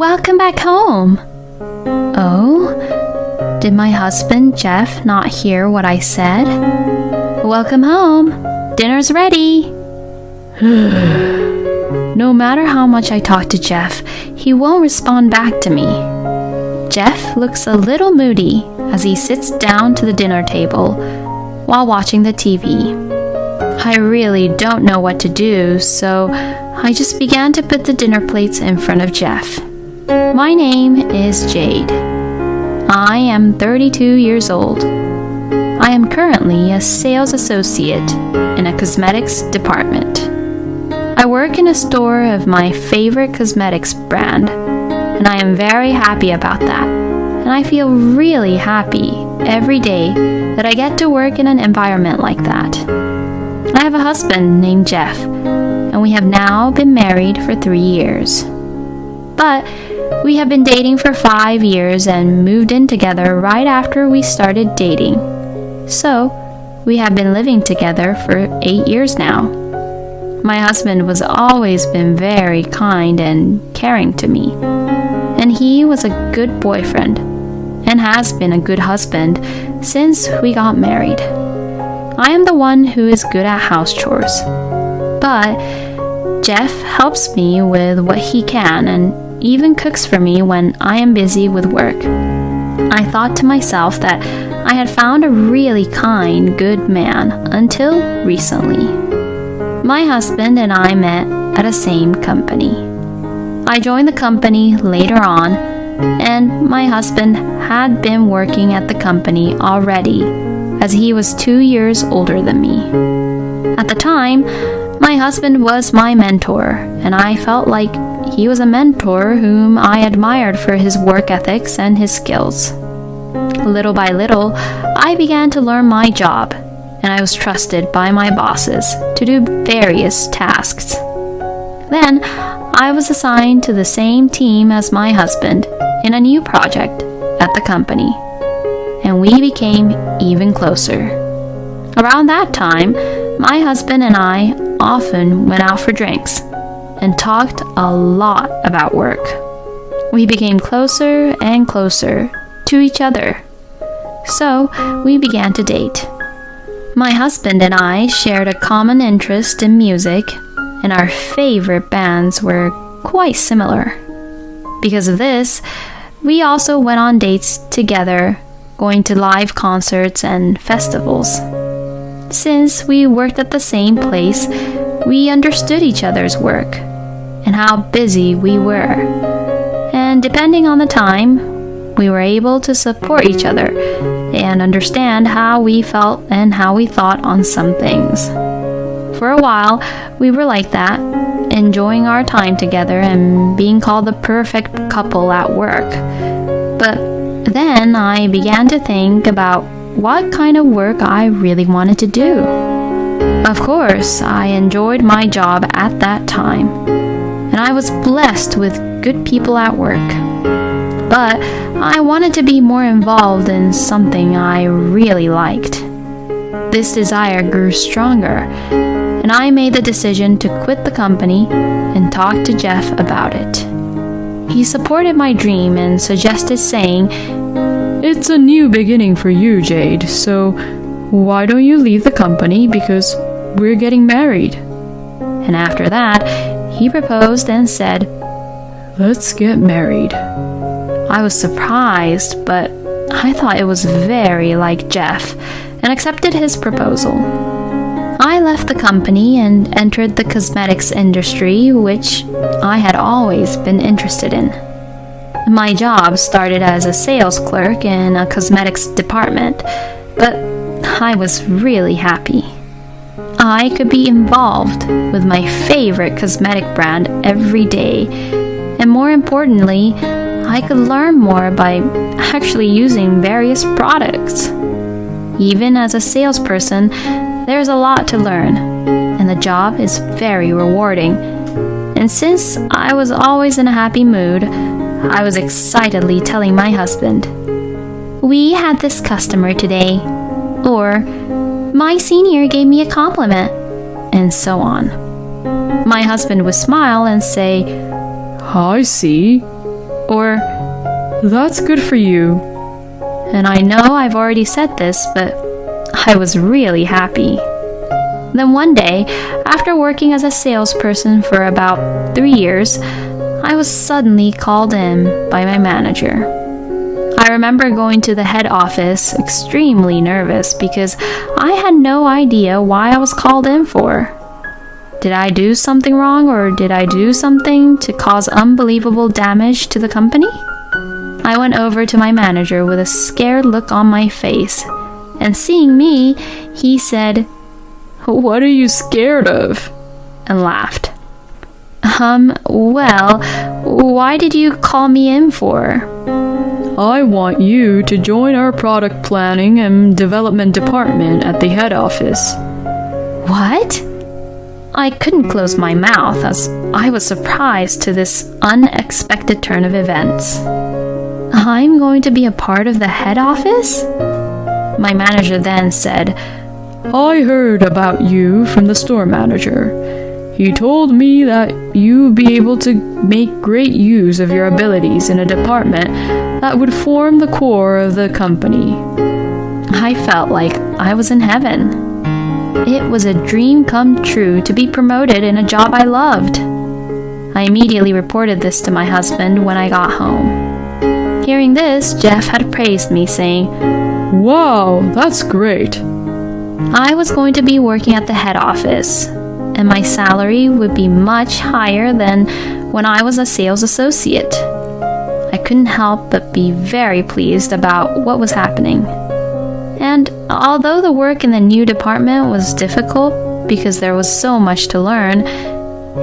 Welcome back home. Oh, did my husband Jeff not hear what I said? Welcome home. Dinner's ready. No matter how much I talk to Jeff, he won't respond back to me. Jeff looks a little moody as he sits down to the dinner table while watching the TV. I really don't know what to do, so I just began to put the dinner plates in front of Jeff. My name is Jade. I am 32 years old. I am currently a sales associate in a cosmetics department. I work in a store of my favorite cosmetics brand, and I am very happy about that. And I feel really happy every day that I get to work in an environment like that. I have a husband named Jeff, and we have now been married for 3 years. But we have been dating for 5 years and moved in together right after we started dating. So, we have been living together for 8 years now. My husband was always been very kind and caring to me. And he was a good boyfriend and has been a good husband since we got married. I am the one who is good at house chores. But Jeff helps me with what he can and even cooks for me when I am busy with work. I thought to myself that I had found a really kind, good man until recently. My husband and I met at the same company. I joined the company later on, and my husband had been working at the company already as he was 2 years older than me. At the time, my husband was my mentor, and I felt like he was a mentor whom I admired for his work ethics and his skills. Little by little, I began to learn my job, and I was trusted by my bosses to do various tasks. Then, I was assigned to the same team as my husband in a new project at the company, and we became even closer. Around that time, my husband and I often went out for drinks and talked a lot about work. We became closer and closer to each other. So we began to date. My husband and I shared a common interest in music, and our favorite bands were quite similar. Because of this, we also went on dates together, going to live concerts and festivals. Since we worked at the same place, we understood each other's work and how busy we were. And depending on the time, we were able to support each other and understand how we felt and how we thought on some things. For a while, we were like that, enjoying our time together and being called the perfect couple at work. But then I began to think about what kind of work I really wanted to do. Of course, I enjoyed my job at that time, and I was blessed with good people at work. But I wanted to be more involved in something I really liked. This desire grew stronger, and I made the decision to quit the company and talk to Jeff about it. He supported my dream and suggested saying, "It's a new beginning for you, Jade, so why don't you leave the company because we're getting married?" And after that, he proposed and said, "Let's get married." I was surprised, but I thought it was very like Jeff and accepted his proposal. I left the company and entered the cosmetics industry, which I had always been interested in. My job started as a sales clerk in a cosmetics department, but I was really happy. I could be involved with my favorite cosmetic brand every day, and more importantly, I could learn more by actually using various products. Even as a salesperson, there's a lot to learn, and the job is very rewarding. And since I was always in a happy mood, I was excitedly telling my husband, "We had this customer today," or "My senior gave me a compliment," and so on. My husband would smile and say, "I see. or "That's good for you." And I know I've already said this, but I was really happy. Then one day, after working as a salesperson for about 3 years, I was suddenly called in by my manager. I remember going to the head office extremely nervous because I had no idea why I was called in for. Did I do something wrong, or did I do something to cause unbelievable damage to the company? I went over to my manager with a scared look on my face, and seeing me, he said, "What are you scared of?" and laughed. Well, why did you call me in for? "I want you to join our product planning and development department at the head office." What? I couldn't close my mouth as I was surprised to this unexpected turn of events. I'm going to be a part of the head office? My manager then said, "I heard about you from the store manager. He told me that you'd be able to make great use of your abilities in a department that would form the core of the company." I felt like I was in heaven. It was a dream come true to be promoted in a job I loved. I immediately reported this to my husband when I got home. Hearing this, Jeff had praised me, saying, "Wow, that's great." I was going to be working at the head office, and my salary would be much higher than when I was a sales associate. I couldn't help but be very pleased about what was happening. And although the work in the new department was difficult because there was so much to learn,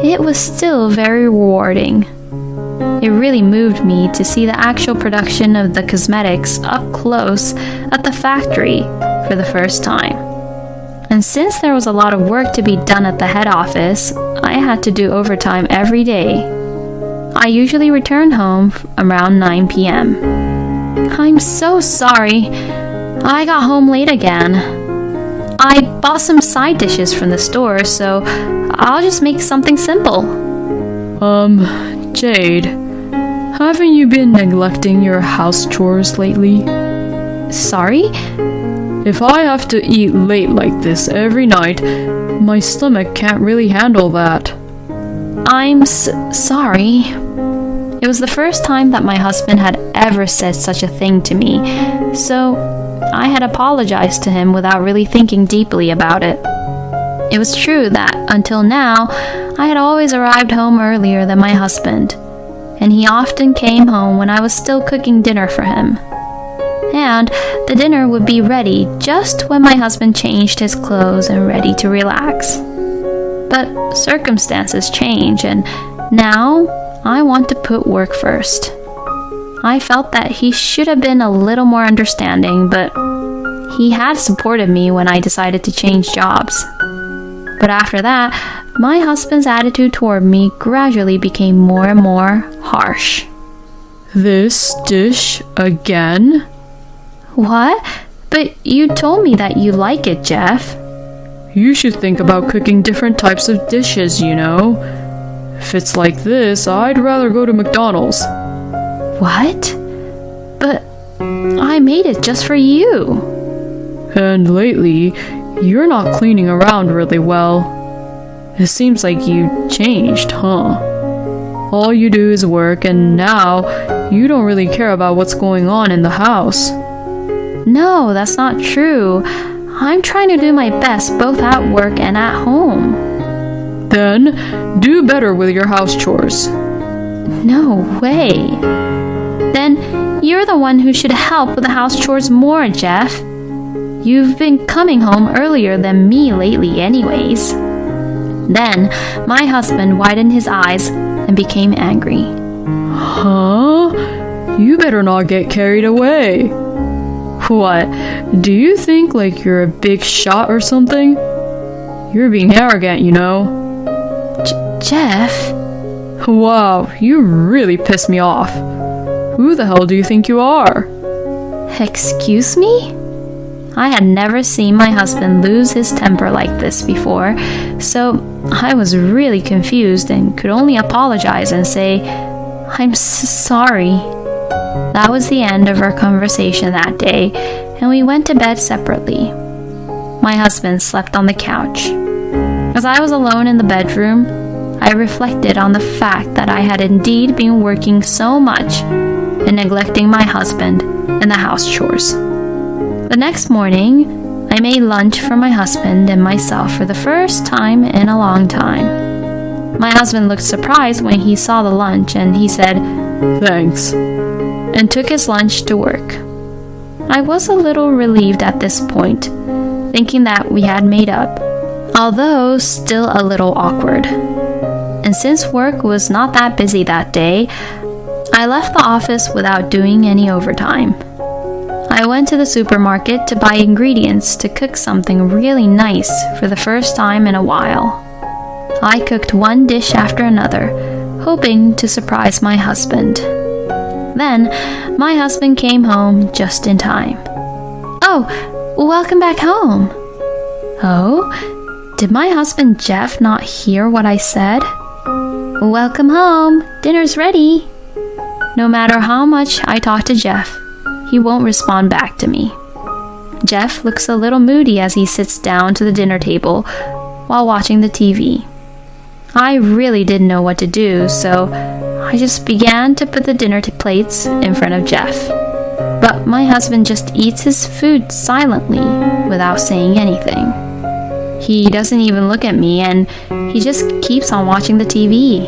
it was still very rewarding. It really moved me to see the actual production of the cosmetics up close at the factory for the first time. And since there was a lot of work to be done at the head office, I had to do overtime every day. I usually returned home around 9 p.m. I'm so sorry. I got home late again. I bought some side dishes from the store, so I'll just make something simple. Jade, haven't you been neglecting your house chores lately? Sorry? If I have to eat late like this every night, my stomach can't really handle that. I'm sorry. It was the first time that my husband had ever said such a thing to me, so I had apologized to him without really thinking deeply about it. It was true that, until now, I had always arrived home earlier than my husband, and he often came home when I was still cooking dinner for him. And the dinner would be ready just when my husband changed his clothes and ready to relax. But circumstances change, and now I want to put work first. I felt that he should have been a little more understanding, but he had supported me when I decided to change jobs. But after that, my husband's attitude toward me gradually became more and more harsh. "This dish again?" What? But you told me that you like it, Jeff. "You should think about cooking different types of dishes, you know. If it's like this, I'd rather go to McDonald's." What? But I made it just for you. "And lately, you're not cleaning around really well. It seems like you changed, huh? All you do is work, and now you don't really care about what's going on in the house." No, that's not true. I'm trying to do my best both at work and at home. "Then do better with your house chores." No way. Then you're the one who should help with the house chores more, Jeff. You've been coming home earlier than me lately anyways. Then my husband widened his eyes and became angry. "Huh? You better not get carried away. What, do you think like you're a big shot or something? You're being arrogant, you know." Jeff? Wow, you really pissed me off. Who the hell do you think you are? Excuse me? I had never seen my husband lose his temper like this before, so I was really confused and could only apologize and say, I'm sorry." That was the end of our conversation that day, and we went to bed separately. My husband slept on the couch. As I was alone in the bedroom, I reflected on the fact that I had indeed been working so much and neglecting my husband and the house chores. The next morning, I made lunch for my husband and myself for the first time in a long time. My husband looked surprised when he saw the lunch, and he said, "Thanks," and took his lunch to work. I was a little relieved at this point, thinking that we had made up, although still a little awkward. And since work was not that busy that day, I left the office without doing any overtime. I went to the supermarket to buy ingredients to cook something really nice for the first time in a while. I cooked one dish after another, hoping to surprise my husband. Then, my husband came home just in time. "Oh, welcome back home." Oh, did my husband Jeff not hear what I said? "Welcome home, dinner's ready." No matter how much I talk to Jeff, he won't respond back to me. Jeff looks a little moody as he sits down to the dinner table while watching the TV. I really didn't know what to do, so I just began to put the dinner plates in front of Jeff. But my husband just eats his food silently without saying anything. He doesn't even look at me, and he just keeps on watching the TV.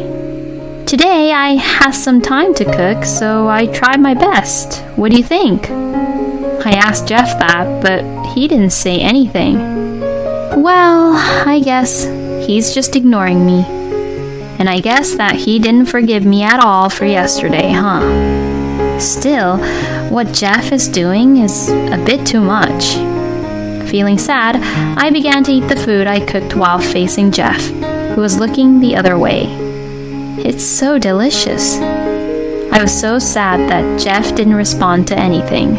Today I had some time to cook, so I tried my best. What do you think? I asked Jeff that, but he didn't say anything. Well, I guess he's just ignoring me. And I guess that he didn't forgive me at all for yesterday, huh? Still, what Jeff is doing is a bit too much. Feeling sad, I began to eat the food I cooked while facing Jeff, who was looking the other way. It's so delicious. I was so sad that Jeff didn't respond to anything.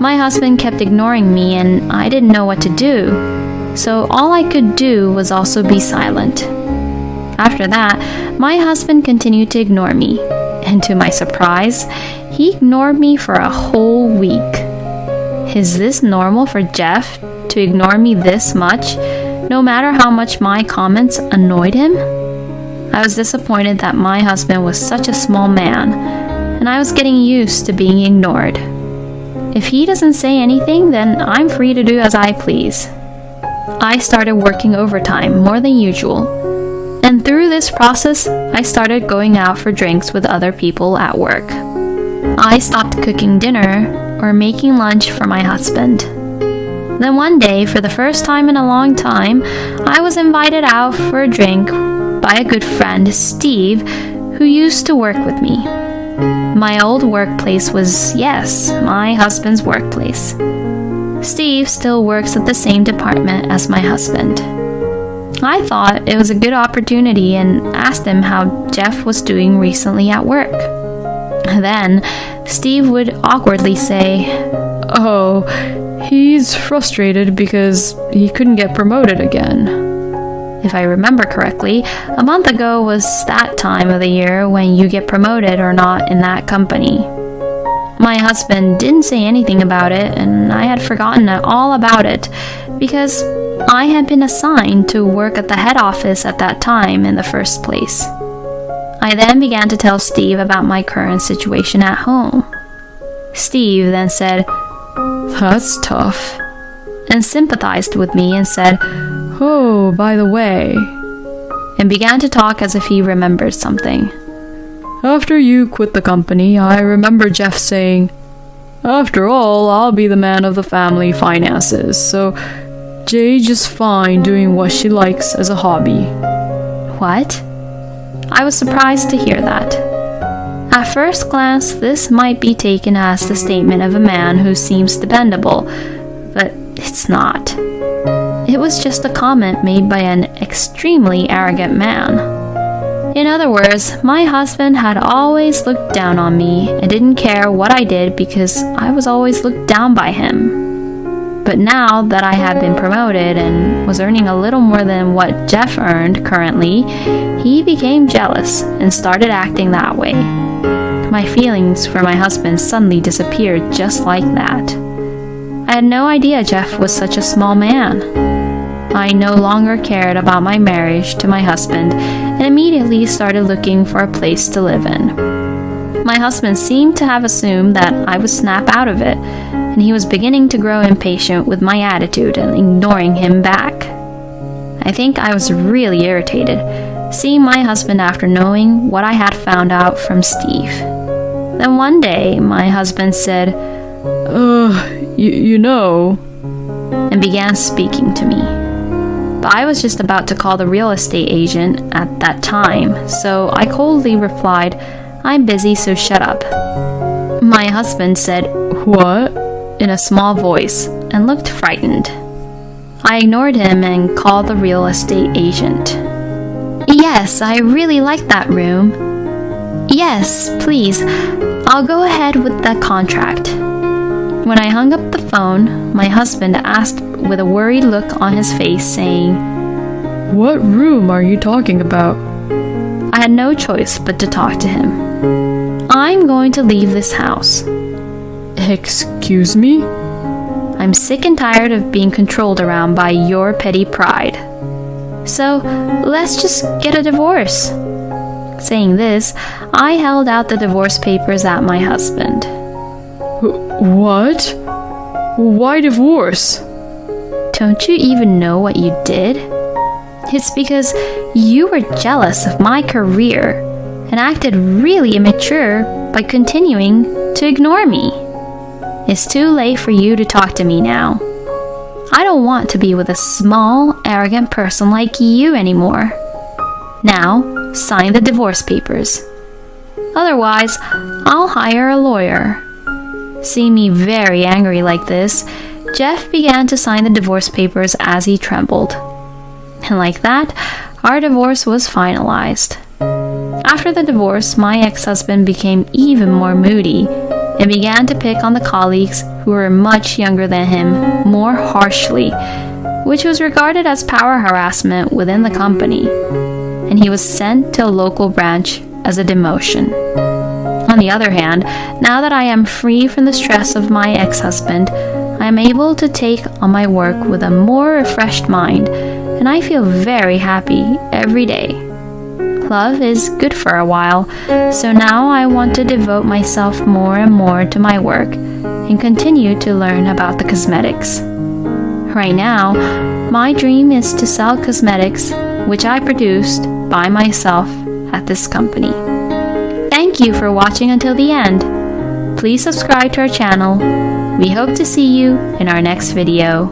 My husband kept ignoring me, and I didn't know what to do, so all I could do was also be silent. After that, my husband continued to ignore me, and to my surprise, he ignored me for a whole week. Is this normal for Jeff to ignore me this much, no matter how much my comments annoyed him? I was disappointed that my husband was such a small man, and I was getting used to being ignored. If he doesn't say anything, then I'm free to do as I please. I started working overtime more than usual, and through this process, I started going out for drinks with other people at work. I stopped cooking dinner or making lunch for my husband. Then one day, for the first time in a long time, I was invited out for a drink by a good friend, Steve, who used to work with me. My old workplace was, yes, my husband's workplace. Steve still works at the same department as my husband. I thought it was a good opportunity and asked him how Jeff was doing recently at work. Then, Steve would awkwardly say, "Oh, he's frustrated because he couldn't get promoted again." If I remember correctly, a month ago was that time of the year when you get promoted or not in that company. My husband didn't say anything about it, and I had forgotten all about it because I had been assigned to work at the head office at that time in the first place. I then began to tell Steve about my current situation at home. Steve then said, "That's tough," and sympathized with me and said, "Oh, by the way," and began to talk as if he remembered something. "After you quit the company, I remember Jeff saying, 'After all, I'll be the man of the family finances, so Jay's just fine doing what she likes as a hobby.'" What? I was surprised to hear that. At first glance, this might be taken as the statement of a man who seems dependable, but it's not. It was just a comment made by an extremely arrogant man. In other words, my husband had always looked down on me and didn't care what I did because I was always looked down by him. But now that I had been promoted and was earning a little more than what Jeff earned currently, he became jealous and started acting that way. My feelings for my husband suddenly disappeared just like that. I had no idea Jeff was such a small man. I no longer cared about my marriage to my husband and immediately started looking for a place to live in. My husband seemed to have assumed that I would snap out of it, and he was beginning to grow impatient with my attitude and ignoring him back. I think I was really irritated, seeing my husband after knowing what I had found out from Steve. Then one day, my husband said, You know, and began speaking to me. But I was just about to call the real estate agent at that time, so I coldly replied, "I'm busy, so shut up." My husband said, what? in a small voice, and looked frightened. I ignored him and called the real estate agent. "Yes, I really like that room. Yes, please, I'll go ahead with that contract." When I hung up the phone, my husband asked with a worried look on his face, saying, What room are you talking about? I had no choice but to talk to him. "I'm going to leave this house. Excuse me? I'm sick and tired of being controlled around by your petty pride. So, let's just get a divorce." Saying this, I held out the divorce papers at my husband. What? Why divorce? "Don't you even know what you did? It's because you were jealous of my career and acted really immature by continuing to ignore me. It's too late for you to talk to me now. I don't want to be with a small, arrogant person like you anymore. Now, sign the divorce papers. Otherwise, I'll hire a lawyer." Seeing me very angry like this, Jeff began to sign the divorce papers as he trembled. And like that, our divorce was finalized. After the divorce, my ex-husband became even more moody and began to pick on the colleagues who were much younger than him more harshly, which was regarded as power harassment within the company, and he was sent to a local branch as a demotion. On the other hand, now that I am free from the stress of my ex-husband, I am able to take on my work with a more refreshed mind, and I feel very happy every day. Love is good for a while, so now I want to devote myself more and more to my work and continue to learn about the cosmetics. Right now, my dream is to sell cosmetics, which I produced by myself at this company. Thank you for watching until the end. Please subscribe to our channel. We hope to see you in our next video.